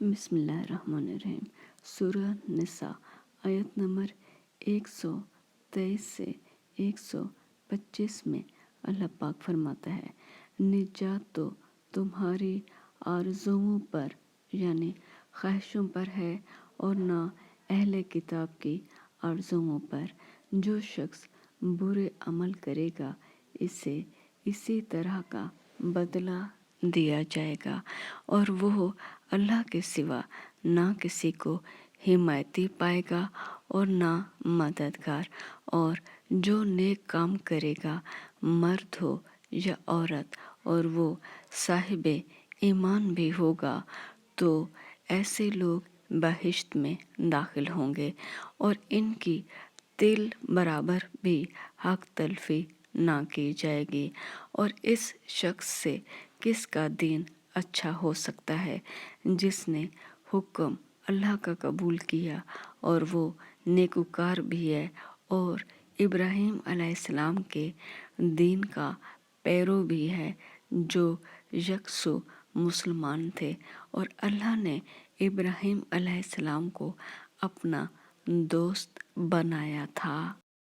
बिस्मिल्लाहिर्रहमानिर्रहीम। सूरह निसा आयत नंबर 123 से 125 में अल्लाह पाक फरमाता है, निजात तो तुम्हारी आरज़ुओं पर यानी ख्वाहिशों पर है और ना अहले किताब की आरज़ुओं पर। जो शख्स बुरे अमल करेगा इसे इसी तरह का बदला दिया जाएगा और वो अल्लाह के सिवा ना किसी को हिमायती पाएगा और ना मददगार। और जो नेक काम करेगा मर्द हो या औरत और वो साहिब ईमान भी होगा तो ऐसे लोग बहिश्त में दाखिल होंगे और इनकी तिल बराबर भी हक तलफी ना की जाएगी। और इस शख्स से किसका दीन अच्छा हो सकता है जिसने हुक्म अल्लाह का कबूल किया और वो नेकुकार भी है और इब्राहीम अलैहिस्सलाम के दीन का पैरो भी है जो यकसु मुसलमान थे। और अल्लाह ने इब्राहीम अलैहिस्सलाम को अपना दोस्त बनाया था।